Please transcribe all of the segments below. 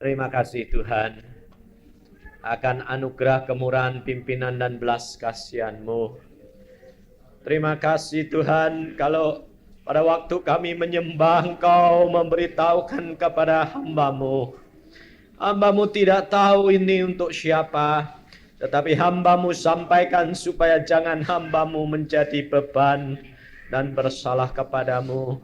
Terima kasih Tuhan akan anugerah kemurahan pimpinan dan belas kasihan-Mu. Terima kasih Tuhan kalau pada waktu kami menyembah Engkau memberitahukan kepada hamba-Mu. Hamba-Mu tidak tahu ini untuk siapa, tetapi hamba-Mu sampaikan supaya jangan hamba-Mu menjadi beban dan bersalah kepadamu.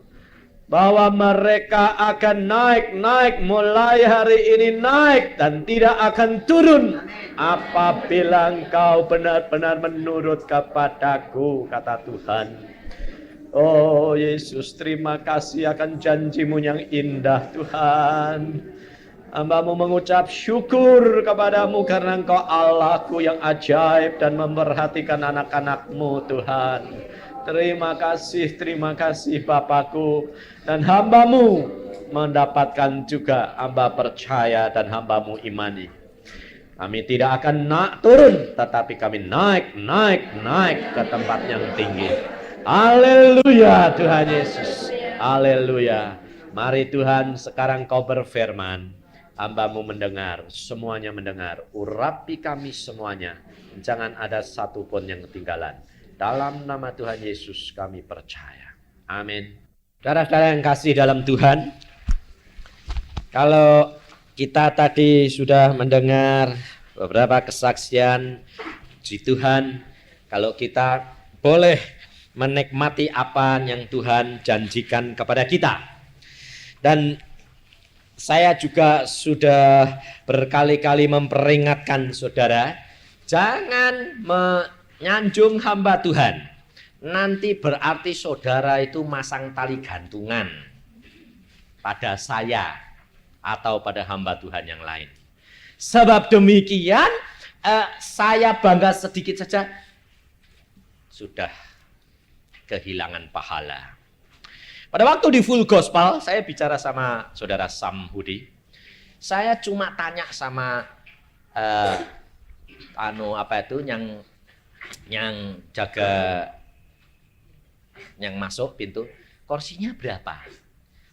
Bahwa mereka akan naik mulai hari ini naik dan tidak akan turun apabila Engkau benar-benar menurut kepadaku, kata Tuhan. Oh Yesus, terima kasih akan janji-Mu yang indah Tuhan. Hamba-Mu mengucap syukur kepadamu karena Engkau Allahku yang ajaib dan memperhatikan anak-anak-Mu Tuhan. Terima kasih Bapakku. Dan hamba-Mu mendapatkan juga, hamba percaya dan hamba-Mu imani. Kami tidak akan turun, tetapi kami naik ke tempat yang tinggi. Haleluya Tuhan Yesus. Haleluya. Mari Tuhan sekarang Kau berfirman. Hamba-Mu mendengar, semuanya mendengar. Urapi kami semuanya. Jangan ada satupun yang ketinggalan. Dalam nama Tuhan Yesus kami percaya. Amin. Saudara-saudara yang kasih dalam Tuhan, kalau kita tadi sudah mendengar beberapa kesaksian di Tuhan, kalau kita boleh menikmati apa yang Tuhan janjikan kepada kita. Dan saya juga sudah berkali-kali memperingatkan saudara, jangan menyanjung hamba Tuhan. Nanti berarti saudara itu masang tali gantungan pada saya atau pada hamba Tuhan yang lain. Sebab demikian, saya bangga sedikit saja sudah kehilangan pahala. Pada waktu di Full Gospel, saya bicara sama saudara Sam Hudi. Saya cuma tanya sama yang jaga, yang masuk pintu, kursinya berapa?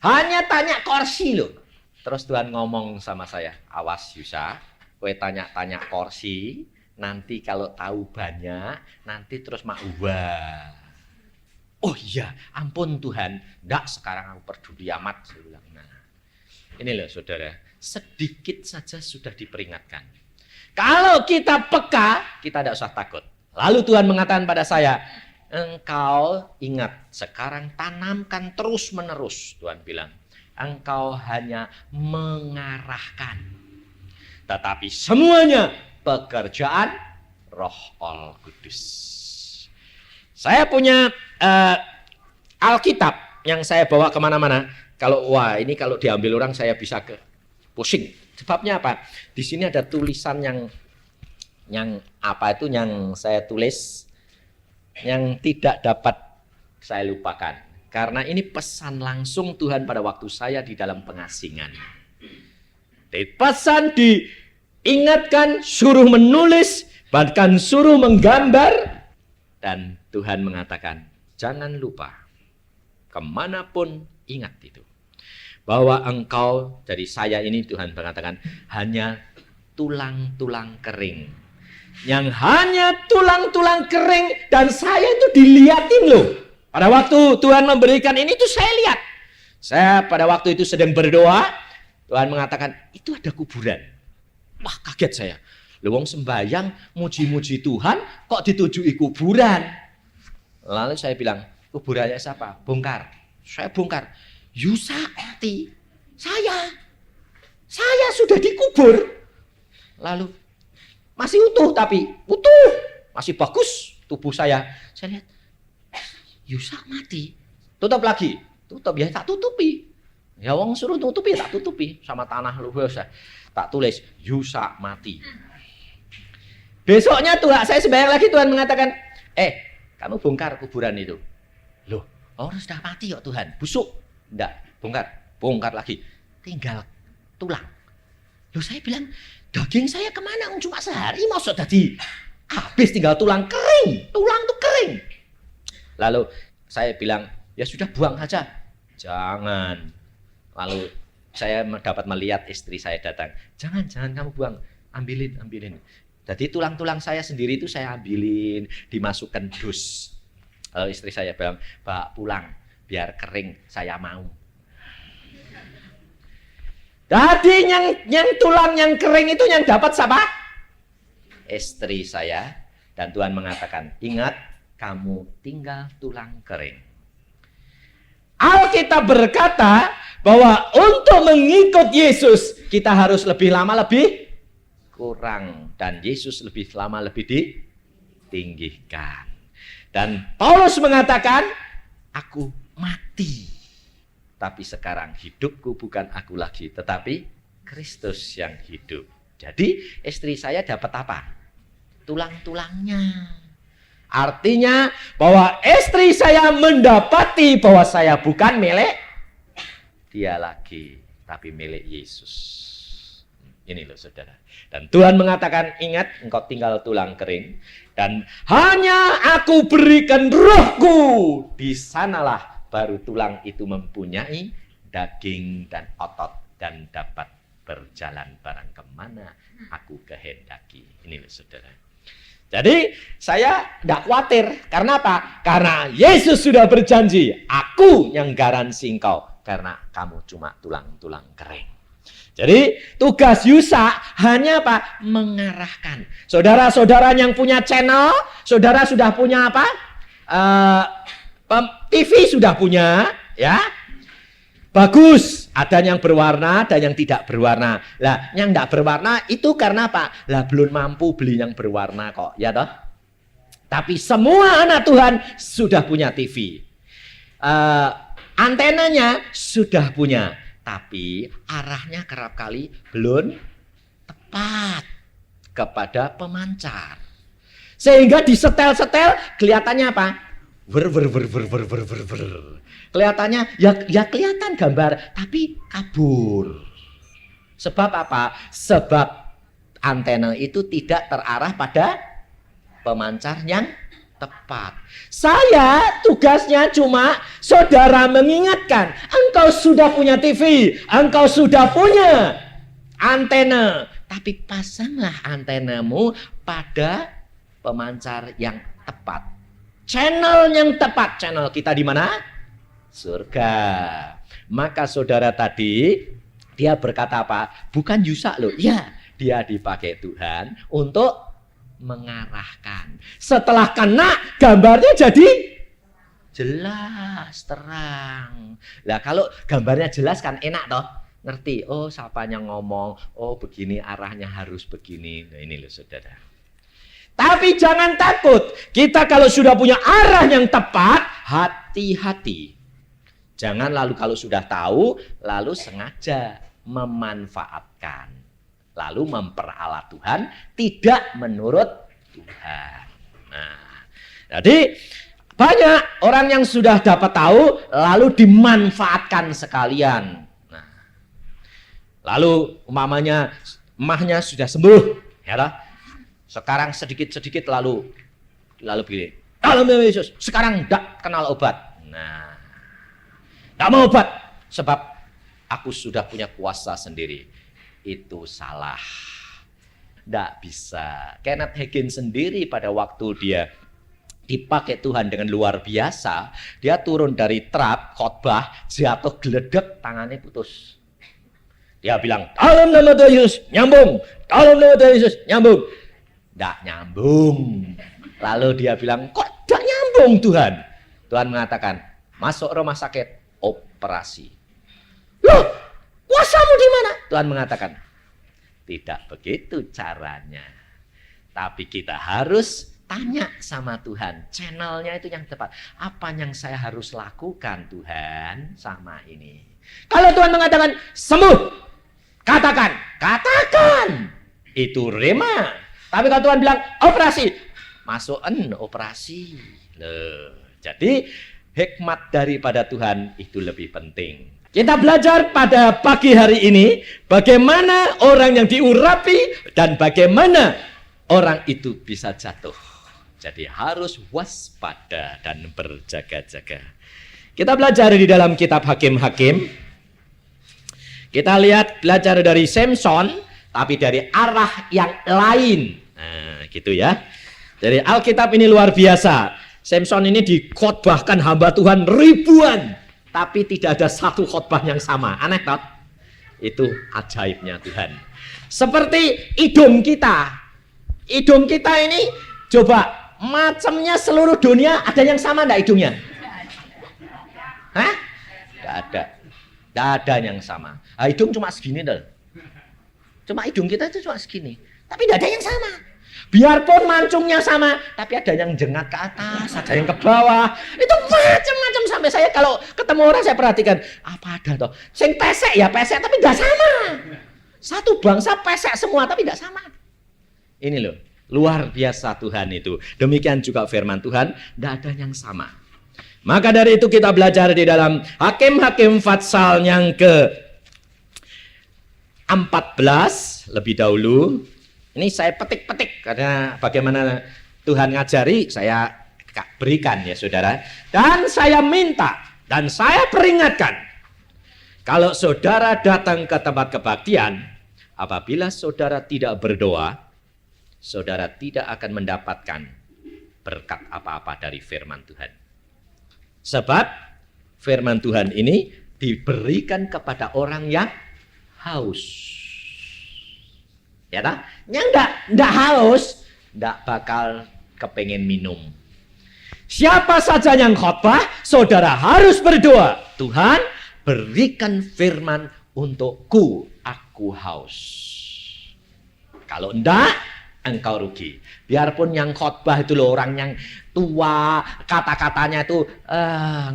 Hanya tanya kursi loh. Terus Tuhan ngomong sama saya, awas Yusa, kowe tanya-tanya kursi, nanti kalau tahu banyak, nanti terus wah. Oh iya, ampun Tuhan, ndak sekarang aku peduli amat. Saya bilang, nah, ini loh saudara, sedikit saja sudah diperingatkan. Kalau kita peka, kita tidak usah takut. Lalu Tuhan mengatakan pada saya, engkau ingat, sekarang tanamkan terus menerus. Tuhan bilang, engkau hanya mengarahkan. Tetapi semuanya pekerjaan Roh Al Kudus. Saya punya Alkitab yang saya bawa kemana-mana. Kalau kalau diambil orang saya bisa pusing. Sebabnya apa? Di sini ada tulisan yang saya tulis yang tidak dapat saya lupakan. Karena ini pesan langsung Tuhan pada waktu saya di dalam pengasingan. Pesan diingatkan, suruh menulis, bahkan suruh menggambar. Dan Tuhan mengatakan, jangan lupa, kemanapun ingat itu. Bahwa engkau, dari saya ini Tuhan mengatakan, hanya tulang-tulang kering. Yang hanya tulang-tulang kering, dan saya itu dilihatin loh. Pada waktu Tuhan memberikan ini tuh saya lihat. Saya pada waktu itu sedang berdoa, Tuhan mengatakan, itu ada kuburan. Wah, kaget saya. Wong sembahyang, muji-muji Tuhan, kok ditujui kuburan? Lalu saya bilang, kuburannya siapa? Bongkar. Saya bongkar. Yusa mati. Saya sudah dikubur. Lalu, masih utuh tapi, utuh. Masih bagus tubuh saya. Saya lihat, Yusa mati. Tutup lagi. Tutup, ya tak tutupi. Ya wong suruh tutupi, tak tutupi. Sama tanah lu biasa. Tak tulis, Yusa mati. Besoknya saya sembahyang lagi, Tuhan mengatakan, kamu bongkar kuburan itu. Loh, orang sudah mati kok Tuhan, busuk. Enggak, bongkar lagi. Tinggal tulang. Loh, saya bilang, daging saya kemana? Cuma sehari maksud tadi. Habis tinggal tulang kering. Tulang tuh kering. Lalu saya bilang, ya sudah buang saja. Jangan. Lalu saya dapat melihat istri saya datang. Jangan kamu buang, ambilin. Jadi tulang-tulang saya sendiri itu saya ambilin, dimasukkan dus. Istri saya bilang, Pak pulang, biar kering, saya mau. Jadi yang tulang yang kering itu yang dapat siapa? Istri saya. Dan Tuhan mengatakan, ingat, kamu tinggal tulang kering. Alkitab berkata bahwa untuk mengikut Yesus kita harus lebih lama lebih kurang, dan Yesus lebih lama lebih ditinggikan. Dan Paulus mengatakan, aku mati, tapi sekarang hidupku bukan aku lagi, tetapi Kristus yang hidup. Jadi istri saya dapat apa? Tulang-tulangnya. Artinya bahwa istri saya mendapati bahwa saya bukan milik dia lagi, tapi milik Yesus. Ini loh saudara. Dan Tuhan mengatakan, ingat, engkau tinggal tulang kering, dan hanya aku berikan rohku. Di sanalah baru tulang itu mempunyai daging dan otot, dan dapat berjalan barang kemana aku kehendaki. Ini loh saudara. Jadi saya tidak khawatir. Karena apa? Karena Yesus sudah berjanji, aku yang garansi engkau, karena kamu cuma tulang-tulang kering. Jadi tugas Yusa hanya apa? Mengarahkan. Saudara-saudara yang punya channel, saudara sudah punya apa? TV sudah punya, ya. Bagus, ada yang berwarna, ada yang tidak berwarna. Lah, yang tidak berwarna itu karena apa? Lah, belum mampu beli yang berwarna kok, ya toh? Tapi semua anak Tuhan sudah punya TV. Antenanya sudah punya, tapi arahnya kerap kali belum tepat kepada pemancar. Sehingga disetel-setel kelihatannya apa? Kelihatannya ya kelihatan gambar, tapi kabur. Sebab apa? Sebab antena itu tidak terarah pada pemancar yang tepat. Saya tugasnya cuma saudara mengingatkan, engkau sudah punya TV, engkau sudah punya antena, tapi pasanglah antenamu pada pemancar yang tepat. Channel yang tepat. Channel kita di mana? Surga. Maka saudara tadi dia berkata apa? Bukan Yusa loh. Ya, dia dipakai Tuhan untuk mengarahkan. Setelah kena, gambarnya jadi jelas, terang. Lah kalau gambarnya jelas kan enak toh. Ngerti, oh siapanya ngomong, oh begini arahnya harus begini. Nah ini loh saudara. Tapi jangan takut. Kita kalau sudah punya arah yang tepat, hati-hati. Jangan lalu kalau sudah tahu, lalu sengaja memanfaatkan. Lalu memperalat Tuhan, tidak menurut Tuhan. Nah, jadi banyak orang yang sudah dapat tahu, lalu dimanfaatkan sekalian. Nah, lalu umpamanya emahnya sudah sembuh, ya lah. Sekarang sedikit-sedikit lalu begini. Dalam nama Yesus, sekarang tidak kenal obat. Nah, tidak mau obat, sebab aku sudah punya kuasa sendiri. Itu salah. Tidak bisa. Kenneth Hagin sendiri pada waktu dia dipakai Tuhan dengan luar biasa, dia turun dari trap khotbah, jatuh geledek, tangannya putus. Dia bilang, dalam nama Tuhan Yesus, nyambung. Dalam nama Tuhan Yesus, nyambung. Tidak nyambung. Lalu dia bilang, kok tidak nyambung Tuhan? Tuhan mengatakan, masuk rumah sakit, operasi. Loh, kuasamu di mana? Tuhan mengatakan, tidak begitu caranya. Tapi kita harus tanya sama Tuhan, channelnya itu yang tepat. Apa yang saya harus lakukan Tuhan sama ini? Kalau Tuhan mengatakan sembuh, katakan. Itu rema. Tapi kalau Tuhan bilang operasi, masukin operasi. Loh, jadi hikmat daripada Tuhan itu lebih penting. Kita belajar pada pagi hari ini bagaimana orang yang diurapi dan bagaimana orang itu bisa jatuh. Jadi harus waspada dan berjaga-jaga. Kita belajar di dalam kitab Hakim-Hakim. Kita lihat belajar dari Samson, tapi dari arah yang lain. Nah, gitu ya. Dari Alkitab ini luar biasa. Samson ini dikhotbahkan hamba Tuhan ribuan, tapi tidak ada satu khotbah yang sama. Aneh tak? Itu ajaibnya Tuhan. Seperti hidung kita. Hidung kita ini, coba macamnya seluruh dunia ada yang sama enggak hidungnya? Hah? Enggak ada. Enggak ada yang sama. Nah, hidung cuma segini deh. Cuma hidung kita itu cuma segini. Tapi enggak ada yang sama. Biarpun mancungnya sama, tapi ada yang jengat ke atas, ada yang ke bawah. Itu macam-macam, sampai saya kalau ketemu orang saya perhatikan, apa ada toh? Sing pesek ya pesek, tapi enggak sama. Satu bangsa pesek semua, tapi enggak sama. Ini loh, luar biasa Tuhan itu. Demikian juga firman Tuhan, enggak ada yang sama. Maka dari itu kita belajar di dalam Hakim-Hakim Fatsal yang ke-14 lebih dahulu. Ini saya petik-petik karena bagaimana Tuhan ngajari, saya berikan ya saudara. Dan saya minta dan saya peringatkan, kalau saudara datang ke tempat kebaktian, apabila saudara tidak berdoa, saudara tidak akan mendapatkan berkat apa-apa dari firman Tuhan. Sebab firman Tuhan ini diberikan kepada orang yang haus. Ya tak? Yang enggak haus, enggak bakal kepengen minum. Siapa saja yang khotbah, saudara harus berdoa. Tuhan, berikan firman untukku, aku haus. Kalau enggak, engkau rugi. Biarpun yang khotbah itu loh orang yang tua, kata-katanya itu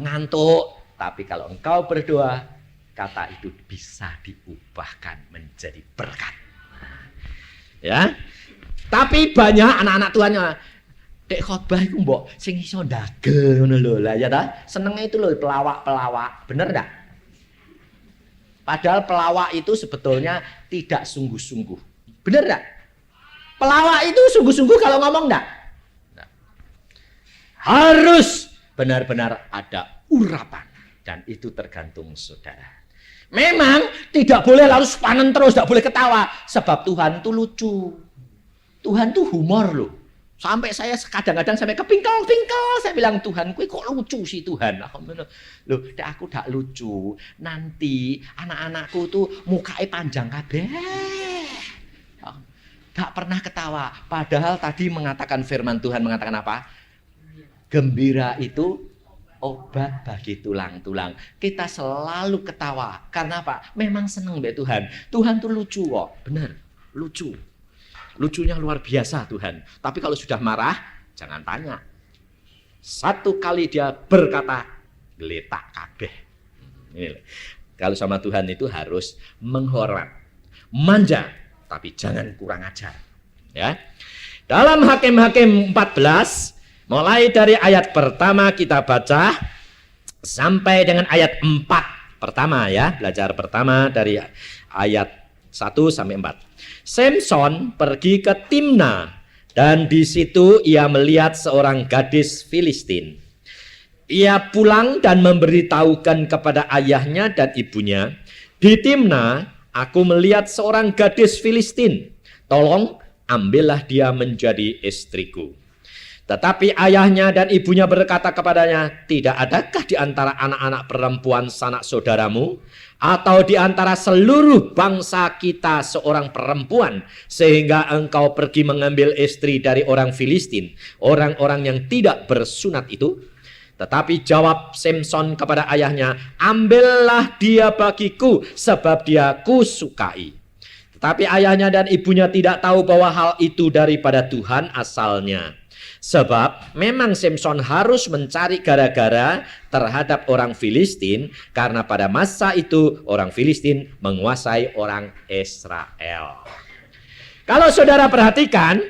ngantuk. Tapi kalau engkau berdoa, kata itu bisa diubahkan menjadi berkat. Ya, tapi banyak anak-anak Tuhannya dek khotbah itu mbok sing iso ndagel ngono lho lah ya ta, senenge itu lho pelawak-pelawak, bener enggak? Padahal pelawak itu sebetulnya tidak sungguh-sungguh, bener enggak? Pelawak itu sungguh-sungguh kalau ngomong enggak? Nah. Harus benar-benar ada urapan, dan itu tergantung saudara. Memang tidak boleh lalu sepanen terus, tidak boleh ketawa. Sebab Tuhan itu lucu. Tuhan itu humor loh. Sampai saya kadang-kadang sampai kepingkal-pingkal. Saya bilang, Tuhan, kok lucu sih Tuhan? Loh, aku tak lucu. Nanti anak-anakku tuh mukanya panjang kabeh. Tak pernah ketawa. Padahal tadi mengatakan firman Tuhan mengatakan apa? Gembira itu obat bagi tulang-tulang. Kita selalu ketawa. Karena apa? Memang senang mbak Tuhan. Tuhan tuh lucu kok. Benar, lucu. Lucunya luar biasa Tuhan. Tapi kalau sudah marah, jangan tanya. Satu kali dia berkata, geletak kabeh. Ini. Kalau sama Tuhan itu harus menghormat, manja, tapi jangan kurang ajar. Ya. Dalam Hakim-Hakim 14, mulai dari ayat pertama kita baca sampai dengan ayat 4 pertama ya, belajar pertama dari ayat 1 sampai 4. Samson pergi ke Timna dan di situ ia melihat seorang gadis Filistin. Ia pulang dan memberitahukan kepada ayahnya dan ibunya, di Timna aku melihat seorang gadis Filistin. Tolong ambillah dia menjadi istriku. Tetapi ayahnya dan ibunya berkata kepadanya, tidak adakah di antara anak-anak perempuan sanak saudaramu atau di antara seluruh bangsa kita seorang perempuan sehingga engkau pergi mengambil istri dari orang Filistin, orang-orang yang tidak bersunat itu? Tetapi jawab Samson kepada ayahnya, ambillah dia bagiku sebab dia kusukai. Tetapi ayahnya dan ibunya tidak tahu bahwa hal itu daripada Tuhan asalnya. Sebab memang Samson harus mencari gara-gara terhadap orang Filistin karena pada masa itu orang Filistin menguasai orang Israel. Kalau saudara perhatikan,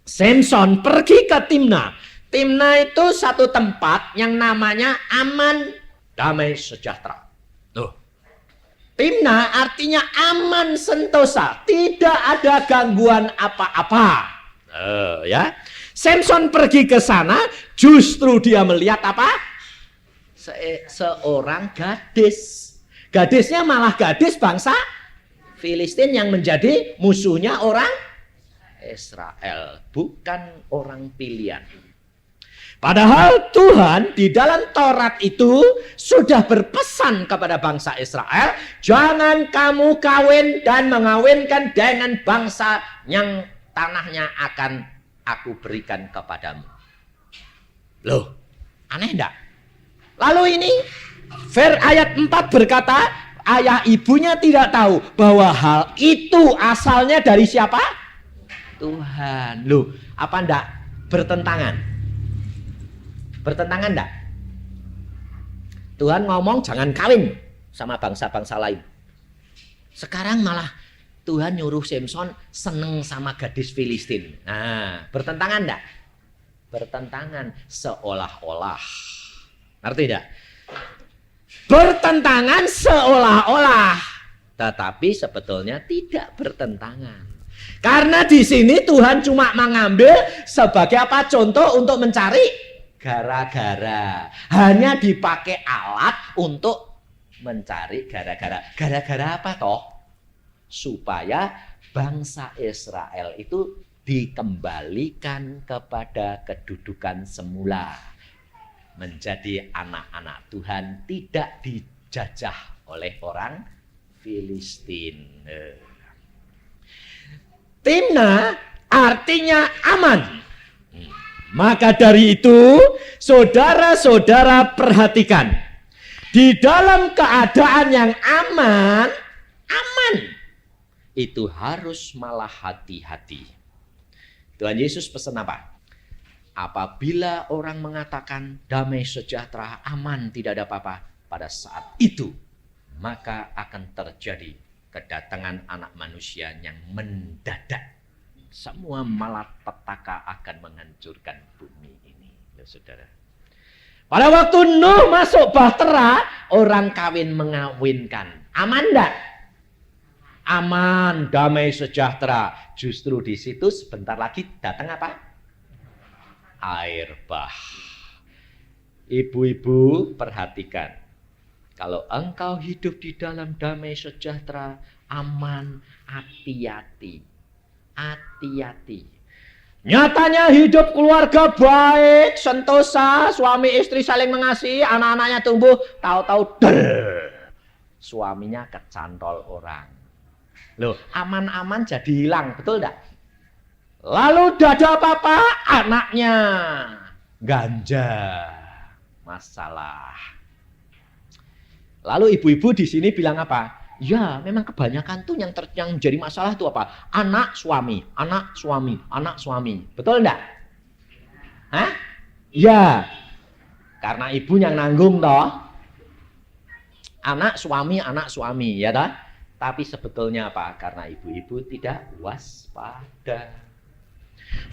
Samson pergi ke Timna. Timna itu satu tempat yang namanya aman, damai, sejahtera. Timna artinya aman sentosa, tidak ada gangguan apa-apa. Ya. Samson pergi ke sana, justru dia melihat apa? Seorang gadis. Gadisnya malah gadis bangsa Filistin yang menjadi musuhnya orang Israel, bukan orang pilihan. Padahal Tuhan di dalam Taurat itu sudah berpesan kepada bangsa Israel, jangan kamu kawin dan mengawinkan dengan bangsa yang tanahnya akan aku berikan kepadamu. Loh, aneh enggak? Lalu ini ayat 4 berkata, ayah ibunya tidak tahu bahwa hal itu asalnya dari siapa? Tuhan. Loh, apa enggak bertentangan? Bertentangan enggak? Tuhan ngomong jangan kawin sama bangsa-bangsa lain. Sekarang malah Tuhan nyuruh Samson seneng sama gadis Filistin. Nah, bertentangan enggak? Bertentangan seolah-olah. Ngerti enggak? Bertentangan seolah-olah. Tetapi sebetulnya tidak bertentangan. Karena di sini Tuhan cuma mengambil sebagai apa? Contoh untuk mencari gara-gara. Hanya dipakai alat untuk mencari gara-gara. Gara-gara apa toh? Supaya bangsa Israel itu dikembalikan kepada kedudukan semula. Menjadi anak-anak Tuhan, tidak dijajah oleh orang Filistin. Timna artinya aman. Maka dari itu, saudara-saudara perhatikan. Di dalam keadaan yang aman, itu harus malah hati-hati. Tuhan Yesus pesan apa? Apabila orang mengatakan damai sejahtera, aman, tidak ada apa-apa, pada saat itu, maka akan terjadi kedatangan anak manusia yang mendadak. Semua malapetaka akan menghancurkan bumi ini, ya saudara. Pada waktu Nuh masuk bahtera, orang kawin mengawinkan. Aman enggak? Aman, damai sejahtera. Justru di situ sebentar lagi datang apa? Air bah. Ibu-ibu perhatikan. Kalau engkau hidup di dalam damai sejahtera, aman, hati-hati. Hati-hati. Nyatanya hidup keluarga baik, sentosa, suami istri saling mengasihi, anak-anaknya tumbuh, tahu-tahu suaminya kecantol orang. Loh, aman-aman jadi hilang, betul enggak? Lalu tidak ada apa-apa, anaknya ganja. Masalah. Lalu ibu-ibu di sini bilang apa? Ya, memang kebanyakan tuh yang jadi masalah itu apa? Anak suami, anak suami, anak suami. Betul enggak? Hah? Ya. Karena ibu yang nanggung toh. Anak suami, ya toh? Tapi sebetulnya apa? Karena ibu-ibu tidak waspada.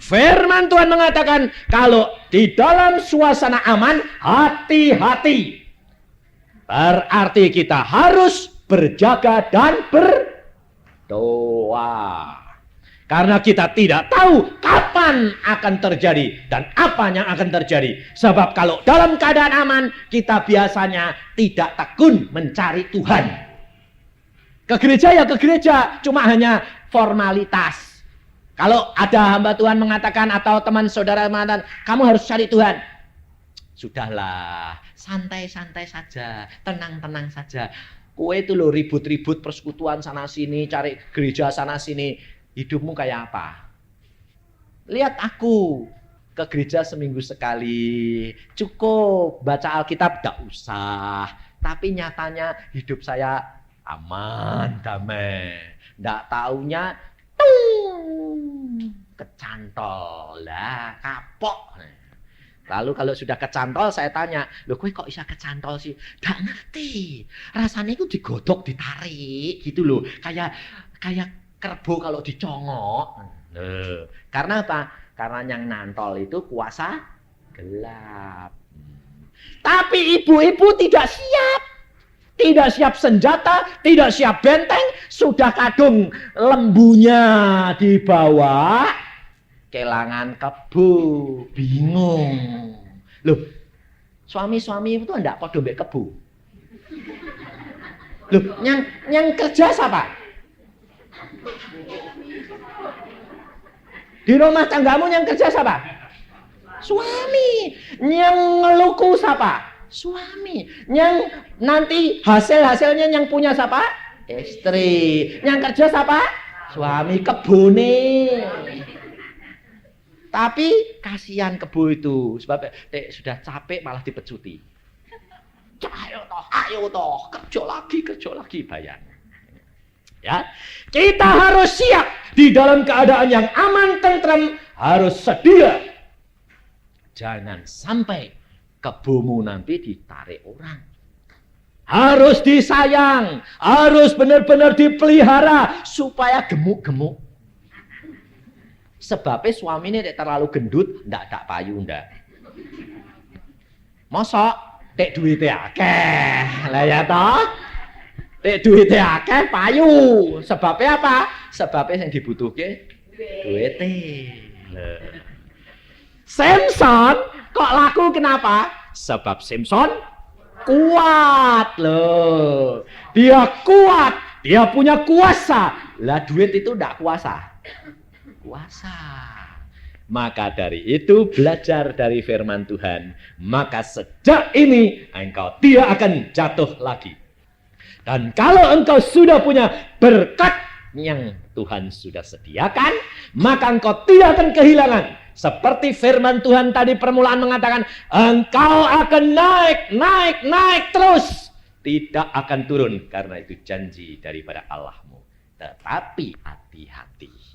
Firman Tuhan mengatakan kalau di dalam suasana aman, hati-hati. Berarti kita harus berjaga dan berdoa. Karena kita tidak tahu kapan akan terjadi dan apa yang akan terjadi. Sebab kalau dalam keadaan aman, kita biasanya tidak tekun mencari Tuhan. Ke gereja ya ke gereja, cuma hanya formalitas. Kalau ada hamba Tuhan mengatakan atau teman saudara mengatakan, kamu harus cari Tuhan. Sudahlah, santai-santai saja, tenang-tenang saja. Kue itu loh ribut-ribut persekutuan sana sini, cari gereja sana sini. Hidupmu kayak apa? Lihat aku ke gereja seminggu sekali. Cukup baca Alkitab, tidak usah. Tapi nyatanya hidup saya aman, damai. Tidak taunya kecantol lah, kapok. Lalu kalau sudah kecantol saya tanya, loh kowe kok bisa kecantol sih? Nggak ngerti. Rasanya itu digodok, ditarik gitu loh. Kayak kerbau kalau dicongok. Karena apa? Karena yang nantol itu kuasa gelap. Tapi ibu-ibu tidak siap. Tidak siap senjata, tidak siap benteng. Sudah kadung lembunya dibawa. Kelangan kebu, bingung. Loh, suami-suami itu enggak podo mbek kebu. Loh, yang kerja siapa? Di rumah tanggamu yang kerja siapa? Suami. Yang ngeluku siapa? Suami. Yang nanti hasil-hasilnya yang punya siapa? Istri. Yang kerja siapa? Suami. Kebune. Tapi kasihan kebo itu, sebab sudah capek malah dipecuti. Ayo toh, kerja lagi bayar. Ya, kita harus siap di dalam keadaan yang aman, tentram, harus sedia. Jangan sampai kebomu nanti ditarik orang. Harus disayang, harus benar-benar dipelihara supaya gemuk-gemuk. Sebabnya suaminya terlalu gendut, ndak ada payu ndak. Mosok tek duitnya akeh. Lah ya toh? Tek duitnya akeh payu. Sebabnya apa? Sebabnya yang dibutuhke duitnya. Samson kok laku kenapa? Sebab Samson kuat loh. Dia kuat, dia punya kuasa. Lah duit itu ndak kuasa. Kuasa. Maka dari itu belajar dari firman Tuhan, maka sejak ini engkau tidak akan jatuh lagi. Dan kalau engkau sudah punya berkat yang Tuhan sudah sediakan, maka engkau tidak akan kehilangan. Seperti firman Tuhan tadi permulaan mengatakan, engkau akan naik terus, tidak akan turun, karena itu janji daripada Allahmu. Tetapi hati-hati.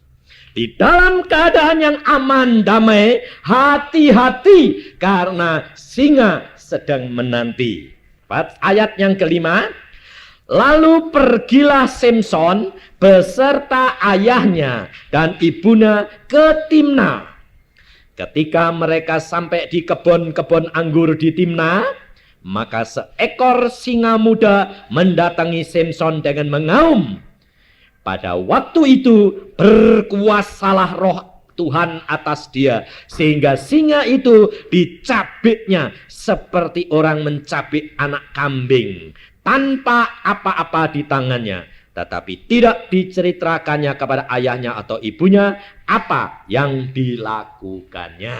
Di dalam keadaan yang aman, damai, hati-hati karena singa sedang menanti. Ayat yang kelima, lalu pergilah Samson beserta ayahnya dan ibunya ke Timna. Ketika mereka sampai di kebun-kebun anggur di Timna, maka seekor singa muda mendatangi Samson dengan mengaum. Pada waktu itu berkuasalah roh Tuhan atas dia, sehingga singa itu dicabiknya seperti orang mencabik anak kambing, tanpa apa-apa di tangannya, tetapi tidak diceritakannya kepada ayahnya atau ibunya apa yang dilakukannya.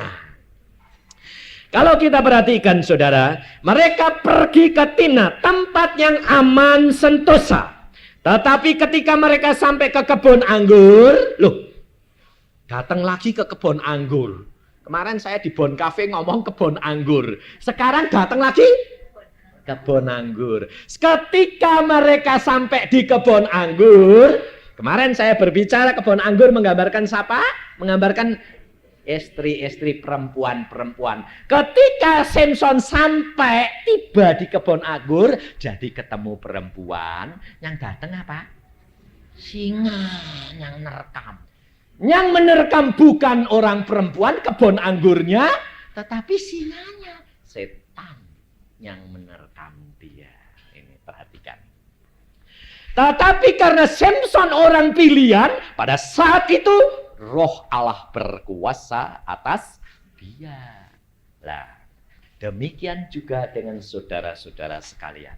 Kalau kita perhatikan saudara, mereka pergi ke Timna, tempat yang aman sentosa. Tetapi ketika mereka sampai ke kebun anggur, loh, datang lagi ke kebun anggur. Kemarin saya di Bon Cafe ngomong kebun anggur. Sekarang datang lagi kebun anggur. Ketika mereka sampai di kebun anggur, kemarin saya berbicara kebun anggur menggambarkan siapa? Menggambarkan istri-istri perempuan-perempuan. Ketika Samson sampai tiba di kebun anggur, jadi ketemu perempuan, yang datang apa? Singa yang menerkam. Yang menerkam bukan orang perempuan kebun anggurnya, tetapi singanya, setan yang menerkam dia. Ini perhatikan. Tetapi karena Samson orang pilihan, pada saat itu roh Allah berkuasa atas dia. Lah, demikian juga dengan saudara-saudara sekalian.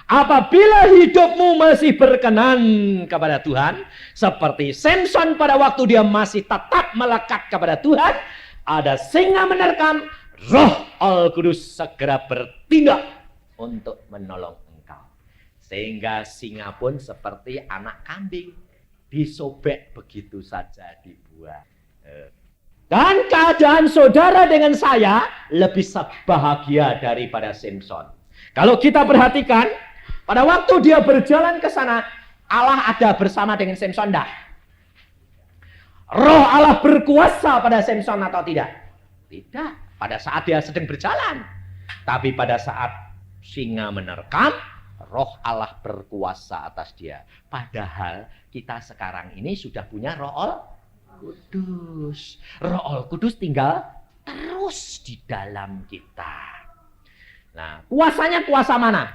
Apabila hidupmu masih berkenan kepada Tuhan, seperti Samson pada waktu dia masih tetap melekat kepada Tuhan, ada singa menerkam, roh Al-Kudus segera bertindak untuk menolong engkau. Sehingga singa pun seperti anak kambing, disobek begitu saja, dibuang. Dan keadaan saudara dengan saya lebih bahagia daripada Samson. Kalau kita perhatikan, pada waktu dia berjalan ke sana, Allah ada bersama dengan Samson enggak? Roh Allah berkuasa pada Samson atau tidak? Tidak. Pada saat dia sedang berjalan. Tapi pada saat singa menerkam, roh Allah berkuasa atas dia. Padahal kita sekarang ini sudah punya roh Al-Kudus. Roh Al-Kudus tinggal terus di dalam kita. Nah, kuasanya kuasa mana?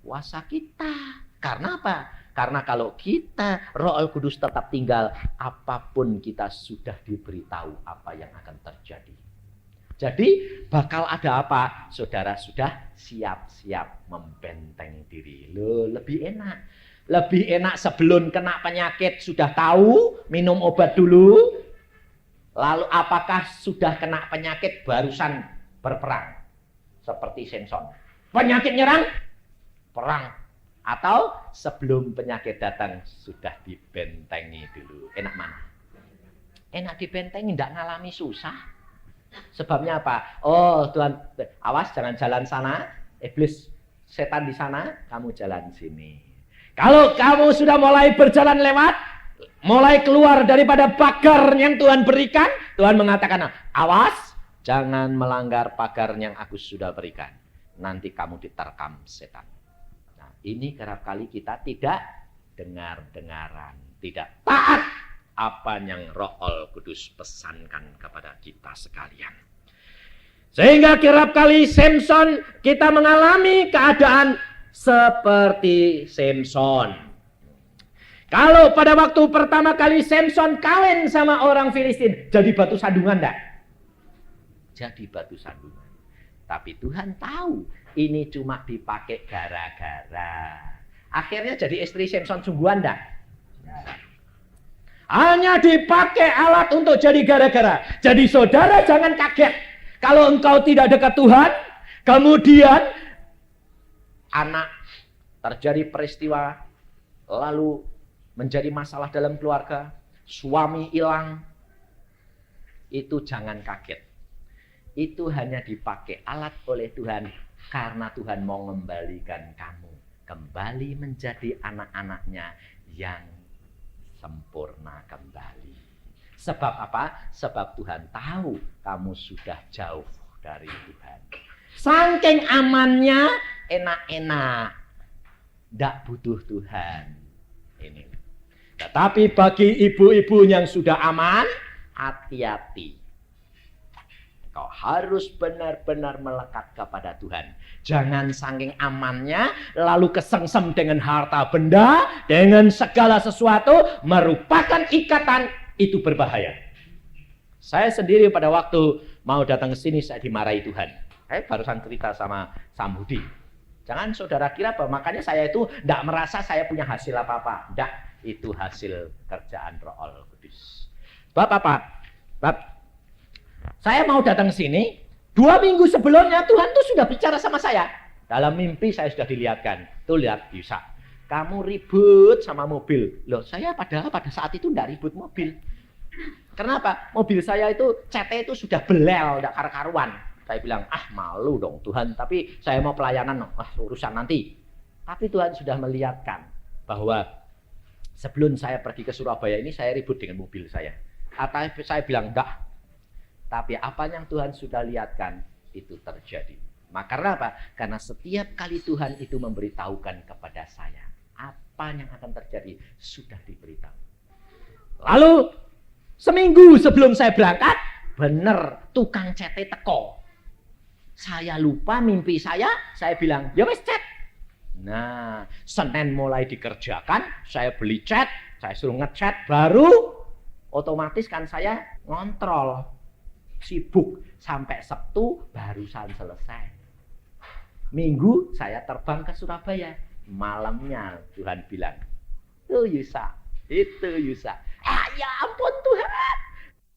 Kuasa kita. Karena apa? Karena kalau kita roh Al-Kudus tetap tinggal, apapun kita sudah diberitahu apa yang akan terjadi. Jadi bakal ada apa? Saudara sudah siap-siap membenteng diri. Loh, lebih enak. Lebih enak sebelum kena penyakit sudah tahu, minum obat dulu. Lalu apakah sudah kena penyakit barusan berperang? Seperti Samson. Penyakit nyerang, perang. Atau sebelum penyakit datang sudah dibentengi dulu. Enak mana? Enak dibentengi, tidak ngalami susah. Sebabnya apa? Oh Tuhan, awas jangan jalan sana. Iblis, setan di sana, kamu jalan sini. Kalau kamu sudah mulai berjalan lewat, mulai keluar daripada pagar yang Tuhan berikan, Tuhan mengatakan, awas, jangan melanggar pagar yang aku sudah berikan. Nanti kamu diterkam setan. Nah, ini kerap kali kita tidak dengar-dengaran, tidak taat apa yang Roh Kudus pesankan kepada kita sekalian. Sehingga kerap kali Samson kita mengalami keadaan seperti Samson. Kalau pada waktu pertama kali Samson kawin sama orang Filistin, jadi batu sandungan enggak? Jadi batu sandungan. Tapi Tuhan tahu ini cuma dipakai gara-gara. Akhirnya jadi istri Samson sungguhan enggak? Hanya dipakai alat untuk jadi gara-gara. Jadi saudara jangan kaget. Kalau engkau tidak dekat Tuhan, kemudian anak terjadi peristiwa, lalu menjadi masalah dalam keluarga, suami hilang, itu jangan kaget. Itu hanya dipakai alat oleh Tuhan karena Tuhan mau mengembalikan kamu kembali menjadi anak-anaknya yang sempurna kembali. Sebab apa? Sebab Tuhan tahu kamu sudah jauh dari Tuhan. Saking amannya, enak-enak. Tidak butuh Tuhan. Ini. Tetapi bagi ibu-ibu yang sudah aman, hati-hati. Kau harus benar-benar melekat kepada Tuhan. Jangan saking amannya, lalu kesengsem dengan harta benda, dengan segala sesuatu, merupakan ikatan. Itu berbahaya. Saya sendiri pada waktu mau datang ke sini saya dimarahi Tuhan. Saya barusan cerita sama Samhudi. Jangan saudara kira bahwa makanya saya itu tidak merasa saya punya hasil apa-apa. Tidak, itu hasil kerjaan Roh Kudus. Bapak, saya mau datang ke sini. 2 minggu sebelumnya Tuhan tuh sudah bicara sama saya. Dalam mimpi saya sudah dilihatkan. Tuh lihat, Yusa, kamu ribut sama mobil. Loh, saya padahal pada saat itu tidak ribut mobil. Kenapa? Mobil saya itu CT itu sudah belel, tidak karu-karuan. Saya bilang, malu dong Tuhan, tapi saya mau pelayanan, urusan nanti. Tapi Tuhan sudah melihatkan bahwa sebelum saya pergi ke Surabaya ini saya ribut dengan mobil saya. Atau saya bilang, enggak. Tapi apa yang Tuhan sudah lihatkan itu terjadi. Maka karena apa? Karena setiap kali Tuhan itu memberitahukan kepada saya apa yang akan terjadi sudah diberitahu. Lalu seminggu sebelum saya berangkat, bener tukang CT teko. Saya lupa mimpi saya bilang, ya wes cat. Nah, Senin mulai dikerjakan, saya beli cat, saya suruh ngecat, baru otomatis kan saya ngontrol. Sibuk sampai Sabtu barusan selesai. Minggu saya terbang ke Surabaya. Malamnya Tuhan bilang, itu Yusa. Ya ampun Tuhan.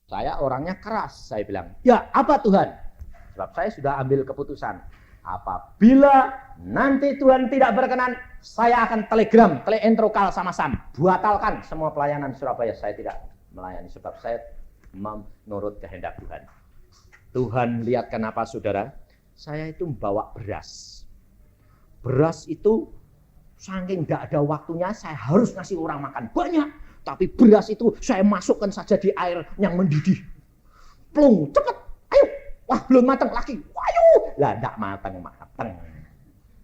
Saya orangnya keras. Saya bilang, ya apa Tuhan? Sebab saya sudah ambil keputusan. Apabila nanti Tuhan tidak berkenan, saya akan teleentrokal sama Sam. Batalkan semua pelayanan Surabaya. Saya tidak melayani sebab saya menurut kehendak Tuhan. Tuhan lihat kenapa saudara? Saya itu membawa beras. Beras itu saking tidak ada waktunya, saya harus ngasih orang makan banyak. Tapi beras itu saya masukkan saja di air yang mendidih. Plung, cepet, ayo. Wah, belum matang lagi. Ayo. Lah, tidak matang.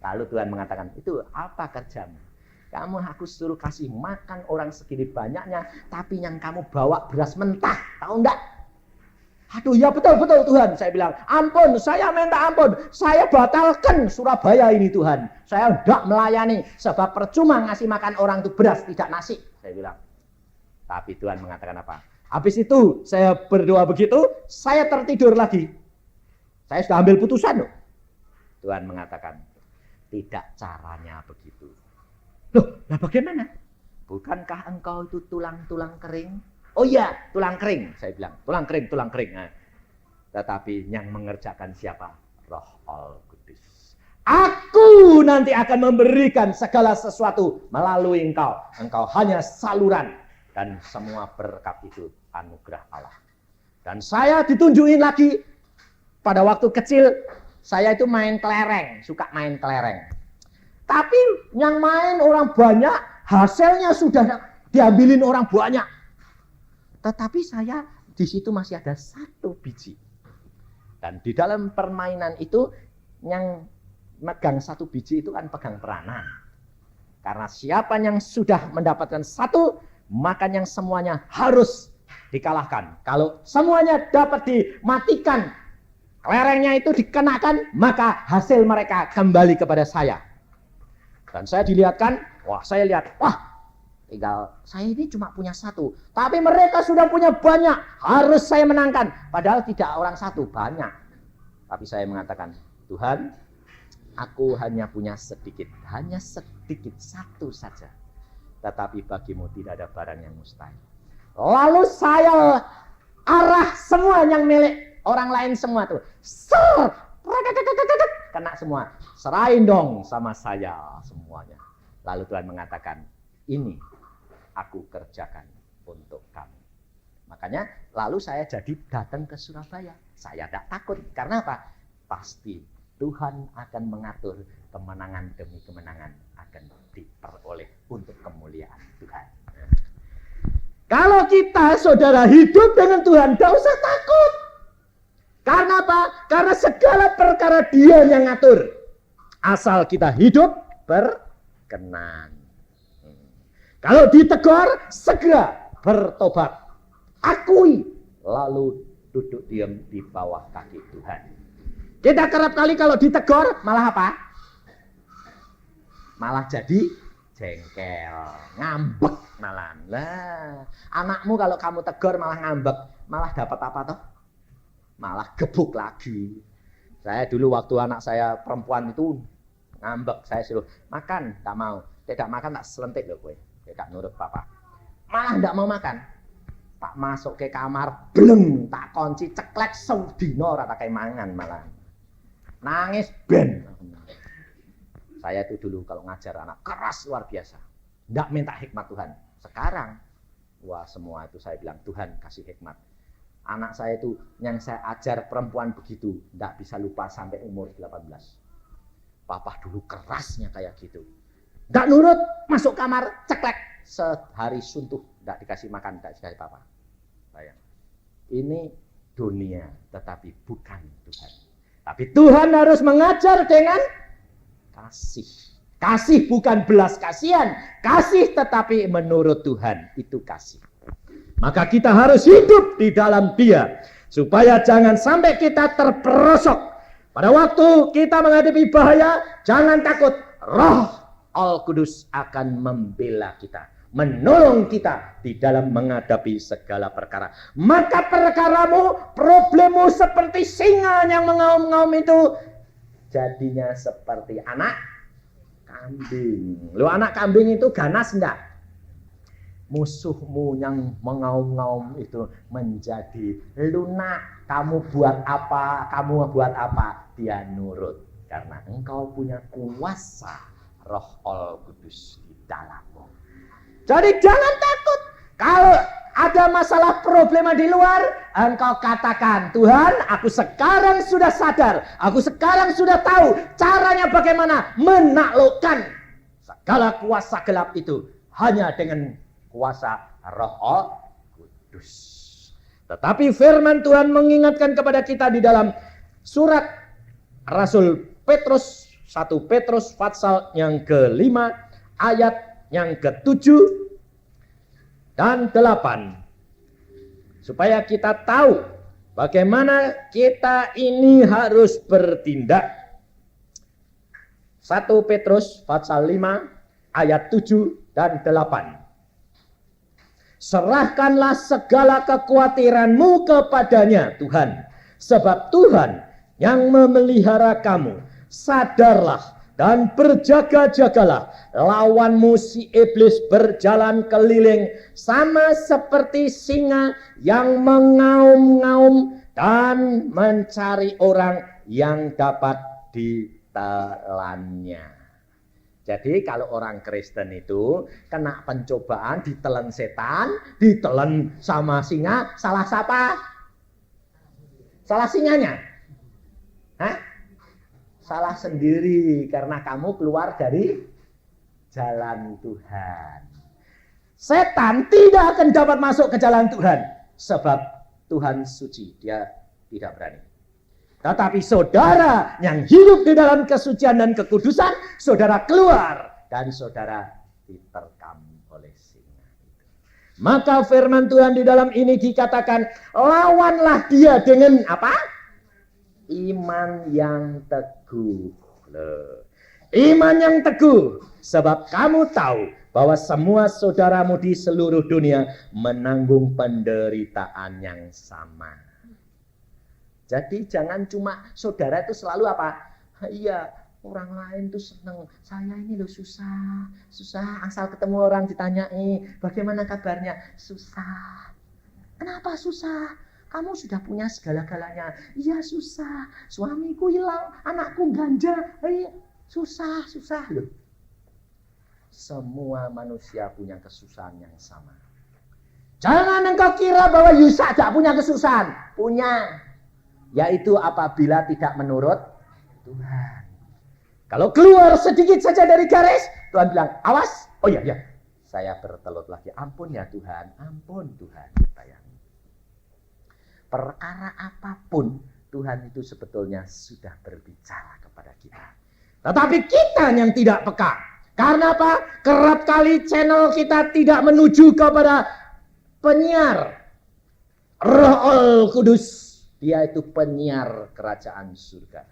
Lalu Tuhan mengatakan, itu apa kerjamu? Kamu aku suruh kasih makan orang segini banyaknya, tapi yang kamu bawa beras mentah. Tahu enggak? Aduh, ya betul Tuhan. Saya bilang, ampun, saya minta ampun. Saya batalkan Surabaya ini Tuhan. Saya tidak melayani. Sebab percuma ngasih makan orang itu beras, tidak nasi. Saya bilang. Tapi Tuhan mengatakan apa? Habis itu saya berdoa begitu, saya tertidur lagi. Saya sudah ambil putusan loh. Tuhan mengatakan, tidak caranya begitu. Loh, lah bagaimana? Bukankah engkau itu tulang-tulang kering? Oh iya, tulang kering. Saya bilang, tulang kering. Nah, tetapi yang mengerjakan siapa? Roh Al-Kudus. Aku nanti akan memberikan segala sesuatu melalui engkau. Engkau hanya saluran. Dan semua berkat itu anugerah Allah. Dan saya ditunjukin lagi. Pada waktu kecil, saya itu main kelereng. Suka main kelereng. Tapi yang main orang banyak, hasilnya sudah diambilin orang banyak. Tetapi saya di situ masih ada 1 biji. Dan di dalam permainan itu yang megang 1 biji itu kan pegang peranan. Karena siapa yang sudah mendapatkan 1, maka yang semuanya harus dikalahkan. Kalau semuanya dapat dimatikan, kelerengnya itu dikenakan, maka hasil mereka kembali kepada saya. Dan saya dilihatkan, saya lihat, tinggal saya ini cuma punya 1. Tapi mereka sudah punya banyak. Harus saya menangkan. Padahal tidak orang 1, banyak. Tapi saya mengatakan, Tuhan, aku hanya punya sedikit. Hanya sedikit, 1 saja. Tetapi bagimu tidak ada barang yang mustahil. Lalu saya arah semua yang milik orang lain semua tuh. Kena semua. Serahin dong sama saya semuanya. Lalu Tuhan mengatakan, ini aku kerjakan untuk kamu. Makanya lalu saya jadi datang ke Surabaya. Saya tidak takut. Karena apa? Pasti Tuhan akan mengatur kemenangan demi kemenangan akan diperoleh untuk kemuliaan Tuhan. Kalau kita saudara hidup dengan Tuhan, tidak usah takut. Karena apa? Karena segala perkara Dia yang ngatur. Asal kita hidup berkenan. Kalau ditegur, segera bertobat. Akui, lalu duduk diam di bawah kaki Tuhan. Kita kerap kali kalau ditegur, malah apa? Malah jadi jengkel, ngambek malah. Lah, anakmu kalau kamu tegur malah ngambek, malah dapat apa toh? Malah gebuk lagi. Saya dulu waktu anak saya perempuan itu ngambek, saya suruh makan, tak mau. Tidak makan tak selentik loh gue. Tidak nurut papa. Malah tidak mau makan. Tak masuk ke kamar, bleng, tak kunci ceklek saudino rata kayak mangan malah. Nangis ben. Saya itu dulu kalau ngajar anak keras luar biasa. Tidak minta hikmat Tuhan. Sekarang, wah semua itu saya bilang Tuhan kasih hikmat. Anak saya itu yang saya ajar perempuan begitu, tidak bisa lupa sampai umur 18. Papa dulu kerasnya kayak gitu. Tidak nurut, masuk kamar, ceklek. Sehari suntuh, tidak dikasih makan, tidak dikasih papa. Bayang. Ini dunia, tetapi bukan Tuhan. Tapi Tuhan harus mengajar dengan kasih. Kasih bukan belas kasihan. Kasih tetapi menurut Tuhan, itu kasih. Maka kita harus hidup di dalam Dia. Supaya jangan sampai kita terperosok. Pada waktu kita menghadapi bahaya, jangan takut. Roh Al-Kudus akan membela kita. Menolong kita di dalam menghadapi segala perkara. Maka perkaramu, problemmu seperti singa yang mengaum-ngaum itu jadinya seperti anak kambing. Loh, anak kambing itu ganas enggak? Musuhmu yang mengaum-ngaum itu menjadi lunak. Kamu buat apa? Kamu buat apa? Dia nurut. Karena engkau punya kuasa Roh Al-Kudus di dalammu. Jadi jangan takut. Kalau ada masalah problema di luar, engkau katakan, Tuhan, aku sekarang sudah sadar. Aku sekarang sudah tahu caranya bagaimana menaklukkan segala kuasa gelap itu. Hanya dengan kuasa Roh Al-Kudus. Tetapi firman Tuhan mengingatkan kepada kita di dalam surat Rasul Petrus, 1 Petrus pasal yang ke-5 ayat yang ke-7 dan 8. Supaya kita tahu bagaimana kita ini harus bertindak. 1 Petrus pasal 5 ayat 7 dan 8. Serahkanlah segala kekhawatiranmu kepadanya, Tuhan. Sebab Tuhan yang memelihara kamu. Sadarlah dan berjaga-jagalah. Lawanmu si iblis berjalan keliling sama seperti singa yang mengaum-ngaum dan mencari orang yang dapat ditelannya. Jadi kalau orang Kristen itu kena pencobaan, ditelan setan, ditelan sama singa, salah siapa? Salah singanya? Hah? Salah sendiri karena kamu keluar dari jalan Tuhan. Setan tidak akan dapat masuk ke jalan Tuhan sebab Tuhan suci, dia tidak berani. Tetapi saudara yang hidup di dalam kesucian dan kekudusan, saudara keluar dan saudara diterkam oleh singa. Maka firman Tuhan di dalam ini dikatakan, lawanlah dia dengan apa? Iman yang teguh. Iman yang teguh. Sebab kamu tahu bahwa semua saudaramu di seluruh dunia menanggung penderitaan yang sama. Jadi jangan cuma saudara itu selalu apa? Iya, orang lain tuh seneng. Saya ini loh susah. Asal ketemu orang ditanyai, bagaimana kabarnya? Susah. Kenapa susah? Kamu sudah punya segala-galanya. Iya susah. Suamiku hilang, anakku ganja. Susah loh. Semua manusia punya kesusahan yang sama. Jangan engkau kira bahwa Yusa tidak punya kesusahan. Punya. Yaitu apabila tidak menurut Tuhan. Kalau keluar sedikit saja dari garis, Tuhan bilang, awas. Oh iya, saya bertelut lagi. Ampun ya Tuhan, ampun Tuhan. Perkara apapun, Tuhan itu sebetulnya sudah berbicara kepada kita. Tetapi kita yang tidak peka. Karena apa? Kerap kali channel kita tidak menuju kepada penyiar Roh Kudus. Dia itu penyiar kerajaan surga.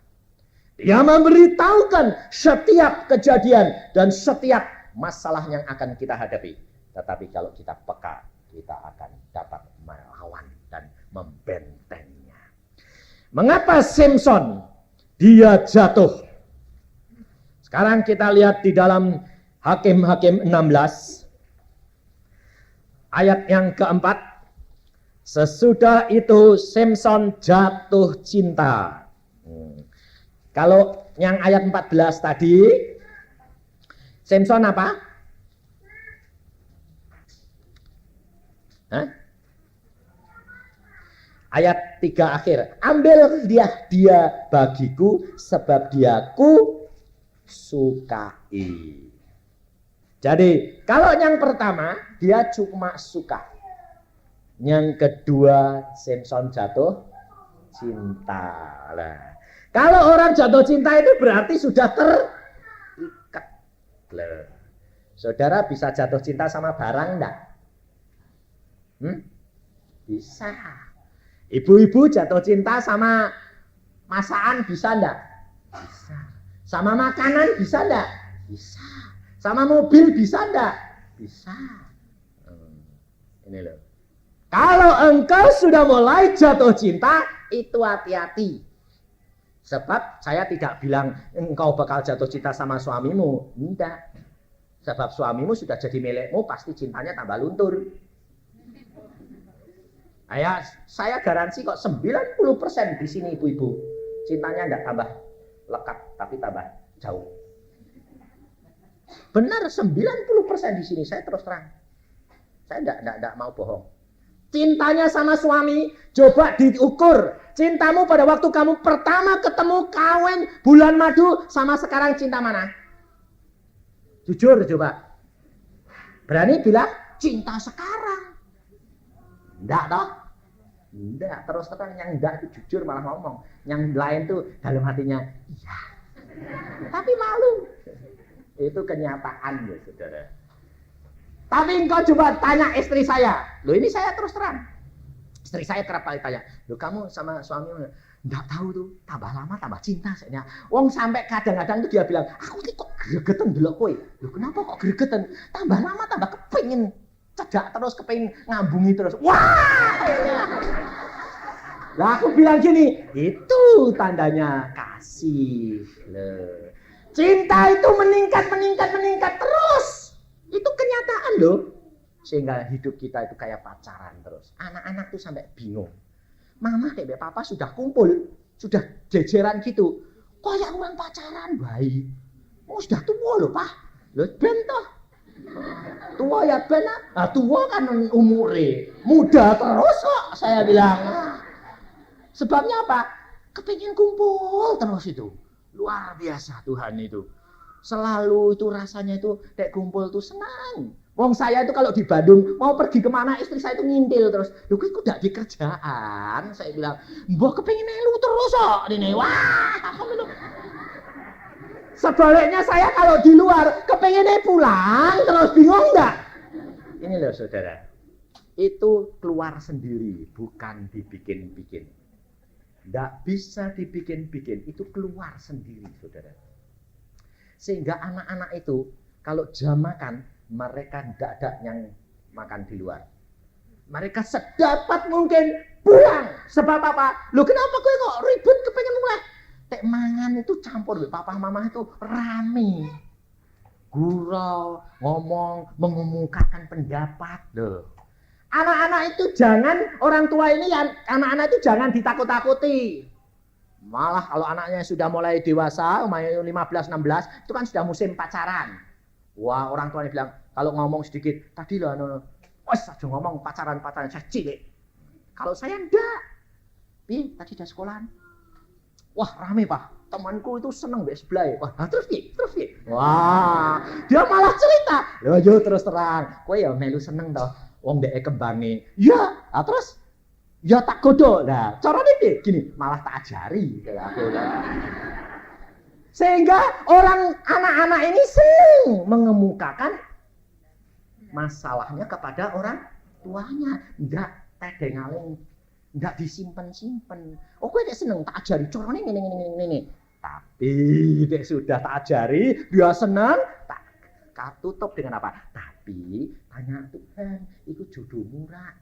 Dia memberitahukan setiap kejadian dan setiap masalah yang akan kita hadapi. Tetapi kalau kita peka, kita akan dapat melawan dan membentengnya. Mengapa Samson dia jatuh? Sekarang kita lihat di dalam Hakim-Hakim 16 ayat yang keempat. Sesudah itu Samson jatuh cinta. Kalau yang ayat 14 tadi, Samson apa? Hah? Ayat 3 akhir. Ambil dia bagiku sebab dia ku sukai. Jadi kalau yang pertama dia cuma suka. Yang kedua, Samson jatuh cinta. Lah. Kalau orang jatuh cinta itu berarti sudah terikat. Lah. Saudara bisa jatuh cinta sama barang enggak? Bisa. Ibu-ibu jatuh cinta sama masakan bisa enggak? Bisa. Sama makanan bisa enggak? Bisa. Sama mobil bisa enggak? Bisa. Ini loh. Kalau engkau sudah mulai jatuh cinta, itu hati-hati. Sebab saya tidak bilang engkau bakal jatuh cinta sama suamimu. Tidak. Sebab suamimu sudah jadi milikmu, pasti cintanya tambah luntur. Saya garansi kok 90% di sini ibu-ibu. Cintanya tidak tambah lekat, tapi tambah jauh. Benar 90% di sini, saya terus terang. Saya tidak mau bohong. Cintanya sama suami, coba diukur. Cintamu pada waktu kamu pertama ketemu kawin bulan madu sama sekarang cinta mana? Jujur coba. Berani bilang cinta sekarang. Enggak toh? Enggak, terus terang yang enggak itu jujur malah ngomong. Yang lain tuh dalam hatinya iya. Tapi malu. Itu kenyataan ya saudara. Tapi engkau coba tanya istri saya. Loh ini saya terus terang. Istri saya kerap kali tanya, loh kamu sama suamimu enggak tahu tuh, tambah lama tambah cinta saya. Wong sampai kadang-kadang tuh dia bilang, aku ini kok gregetan delok kowe. Loh kenapa kok gregetan? Tambah lama tambah kepengin cedak terus, kepengin ngambungi terus. Wah! Lah aku bilang gini, itu tandanya kasih. Loh. Cinta itu meningkat terus. Itu kenyataan loh. Sehingga hidup kita itu kayak pacaran terus. Anak-anak tuh sampai bingung. Mama kayak papa sudah kumpul, sudah jejeran gitu. Kayak orang pacaran baik. Oh sudah tua loh pak. Loh ben toh. Tua ya ben. Nah tua kan umure. Muda terus kok saya bilang. Sebabnya apa? Kepingin kumpul terus itu. Luar biasa Tuhan itu. Selalu itu rasanya itu kayak kumpul tuh senang. Wong saya itu kalau di Bandung mau pergi kemana istri saya itu ngintil terus. Loh kok udah di kerjaan? Saya bilang, mbok kepingin melu terus kok ini. Wah, sebaliknya saya kalau di luar kepingin pulang terus bingung enggak? Ini loh saudara. Itu keluar sendiri, bukan dibikin-bikin. Enggak bisa dibikin-bikin, itu keluar sendiri saudara. Sehingga anak-anak itu kalau jam makan mereka tidak ada yang makan di luar. Mereka sedapat mungkin pulang. Sebab apa? Loh kenapa gue kok ribut kepengen mulai? Tek mangan itu campur, papa mama itu rame. Gurau, ngomong, mengemukakan pendapat. Loh. Anak-anak itu jangan, orang tua ini ya, anak-anak itu jangan ditakut-takuti. Malah kalau anaknya sudah mulai dewasa, umur 15-16, itu kan sudah musim pacaran. Wah, orang tuanya bilang, kalau ngomong sedikit, tadi loh, aja ngomong pacaran-pacaran, saya cilik. Kalau saya enggak. Tadi ada sekolahan. Wah, rame pak. Temanku itu seneng mbek sebelah. Wah, terus piye? Wah, dia malah cerita. Loh, yo terus terang. Kowe ya melu seneng toh. Wong ndek kembange. Ya, terus ya tak godho. Nah, carane piye? Gini, malah tak ajari aku. Sehingga orang anak-anak ini sering mengemukakan masalahnya kepada orang tuanya. Enggak tedengaling, enggak disimpen-simpen. Oh, kowe nek seneng tak ajari carane ngene. Tapi nek sudah tak ajari, dia senang, tak tutup dengan apa? Tapi tanya Tuhan, itu jodohmu ra?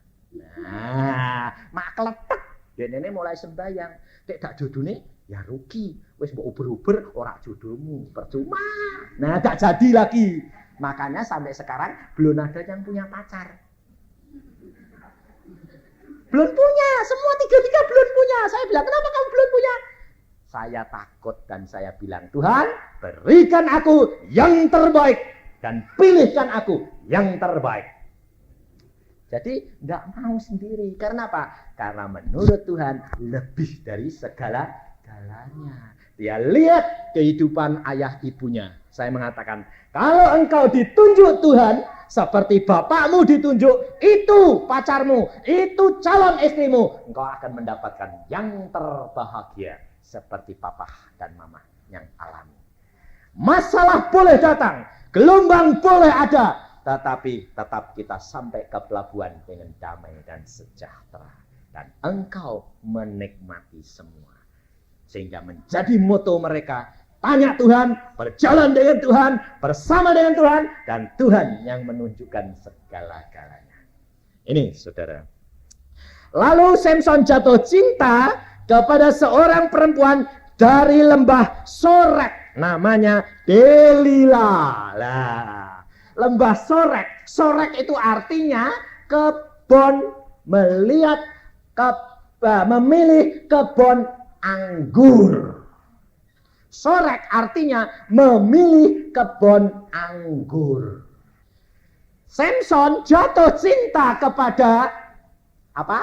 Nah, mak kletek. Dene mulai sembahyang, nek dak jodohne ya rugi. Wis mbok uber-uber ora jodohmu, percuma. Nah, gak jadi lagi. Makanya sampai sekarang belum ada yang punya pacar. Belum punya, semua tiga belum punya. Saya bilang, kenapa kamu belum punya? Saya takut dan saya bilang, Tuhan berikan aku yang terbaik dan pilihkan aku yang terbaik. Jadi enggak mau sendiri. Karena apa? Karena menurut Tuhan lebih dari segala-galanya. Dia lihat kehidupan ayah ibunya. Saya mengatakan, kalau engkau ditunjuk Tuhan seperti bapakmu ditunjuk, itu pacarmu, itu calon istrimu, engkau akan mendapatkan yang terbahagia seperti papa dan mama yang alami. Masalah boleh datang, gelombang boleh ada, tetapi tetap kita sampai ke pelabuhan dengan damai dan sejahtera. Dan engkau menikmati semua. Sehingga menjadi moto mereka, tanya Tuhan, berjalan dengan Tuhan, bersama dengan Tuhan, dan Tuhan yang menunjukkan segala-galanya. Ini saudara. Lalu Samson jatuh cinta kepada seorang perempuan dari lembah Sorek, namanya Delila. Lah, lembah Sorek. Sorek itu artinya kebon, memilih kebon anggur. Sorek artinya memilih kebun anggur. Samson jatuh cinta kepada apa?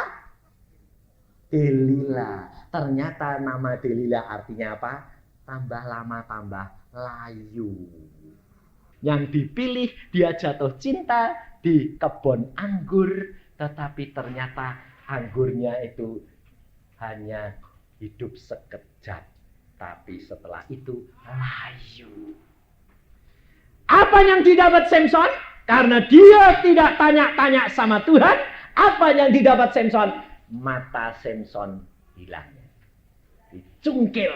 Delila. Ternyata nama Delila artinya apa? Tambah lama tambah layu. Yang dipilih dia jatuh cinta di kebun anggur, tetapi ternyata anggurnya itu hanya hidup sekejap. Tapi setelah itu layu. Apa yang didapat Samson? Karena dia tidak tanya-tanya sama Tuhan. Apa yang didapat Samson? Mata Samson hilang. Dicungkil.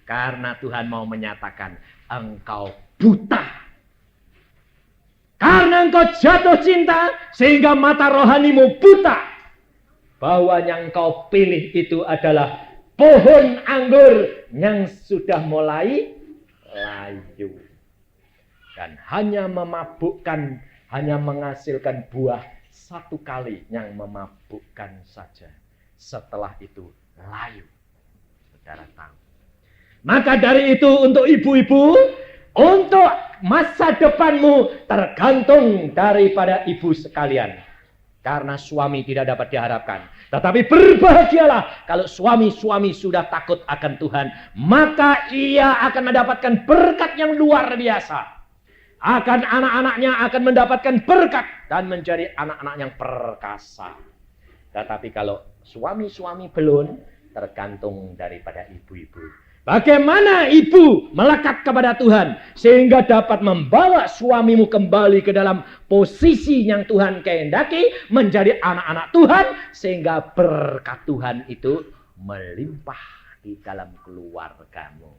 Karena Tuhan mau menyatakan engkau buta. Karena engkau jatuh cinta sehingga mata rohanimu buta. bahwa yang kau pilih itu adalah pohon anggur yang sudah mulai layu dan hanya memabukkan, hanya menghasilkan buah satu kali yang memabukkan saja. Setelah itu layu. Saudara tahu. Maka dari itu untuk ibu-ibu, untuk masa depanmu tergantung daripada ibu sekalian. Karena suami tidak dapat diharapkan. Tetapi berbahagialah kalau suami-suami sudah takut akan Tuhan. Maka ia akan mendapatkan berkat yang luar biasa. Akan anak-anaknya akan mendapatkan berkat dan menjadi anak-anak yang perkasa. Tetapi kalau suami-suami belum, tergantung daripada ibu-ibu. Bagaimana ibu melekat kepada Tuhan sehingga dapat membawa suamimu kembali ke dalam posisi yang Tuhan kehendaki, menjadi anak-anak Tuhan, sehingga berkat Tuhan itu melimpah di dalam keluargamu.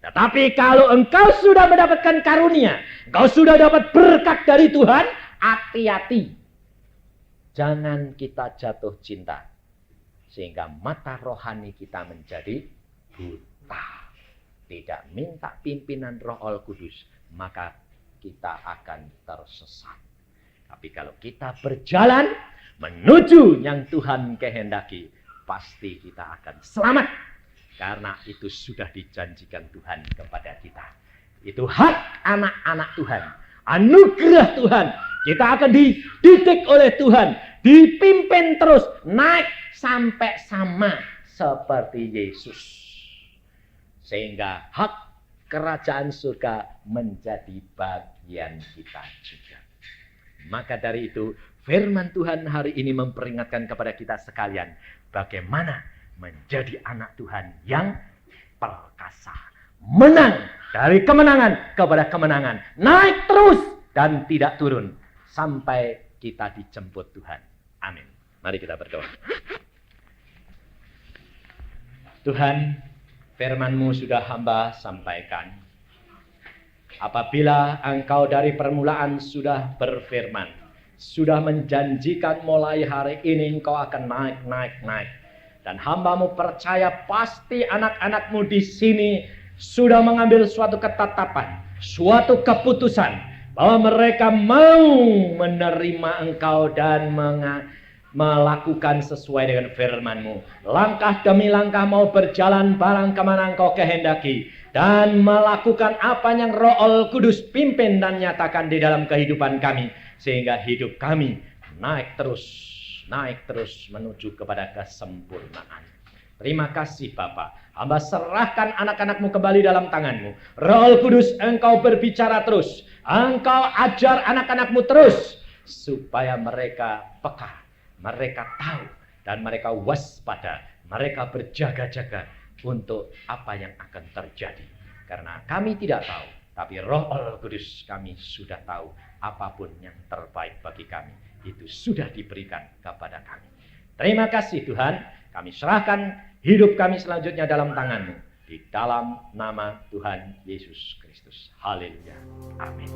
Tetapi kalau engkau sudah mendapatkan karunia, engkau sudah dapat berkat dari Tuhan, hati-hati. Jangan kita jatuh cinta sehingga mata rohani kita menjadi buta. Tidak minta pimpinan Roh Kudus, maka kita akan tersesat. Tapi kalau kita berjalan menuju yang Tuhan kehendaki, pasti kita akan selamat. Karena itu sudah dijanjikan Tuhan kepada kita. Itu hak anak-anak Tuhan. Anugerah Tuhan. Kita akan dididik oleh Tuhan. Dipimpin terus. Naik sampai sama seperti Yesus. Sehingga hak kerajaan surga menjadi bagian kita juga. Maka dari itu firman Tuhan hari ini memperingatkan kepada kita sekalian. Bagaimana menjadi anak Tuhan yang perkasa. Menang dari kemenangan kepada kemenangan. Naik terus dan tidak turun. Sampai kita dijemput Tuhan. Amin. Mari kita berdoa. Tuhan, firman-Mu sudah hamba sampaikan. Apabila Engkau dari permulaan sudah berfirman, sudah menjanjikan mulai hari ini Engkau akan naik. Dan hamba-Mu percaya pasti anak-anak-Mu di sini sudah mengambil suatu ketetapan, suatu keputusan bahwa mereka mau menerima Engkau dan melakukan sesuai dengan firman-Mu. Langkah demi langkah mau berjalan barang kemana Engkau kehendaki. Dan melakukan apa yang Roh Kudus pimpin dan nyatakan di dalam kehidupan kami. Sehingga hidup kami naik terus menuju kepada kesempurnaan. Terima kasih Bapa. Hamba serahkan anak-anak-Mu kembali dalam tangan-Mu. Roh Kudus, Engkau berbicara terus. Engkau ajar anak-anak-Mu terus. Supaya mereka peka. Mereka tahu. Dan mereka waspada. Mereka berjaga-jaga untuk apa yang akan terjadi. Karena kami tidak tahu. Tapi Roh Kudus kami sudah tahu. Apapun yang terbaik bagi kami. Itu sudah diberikan kepada kami. Terima kasih Tuhan. Kami serahkan hidup kami selanjutnya dalam tangan-Mu. Di dalam nama Tuhan Yesus Kristus. Haleluya. Amin.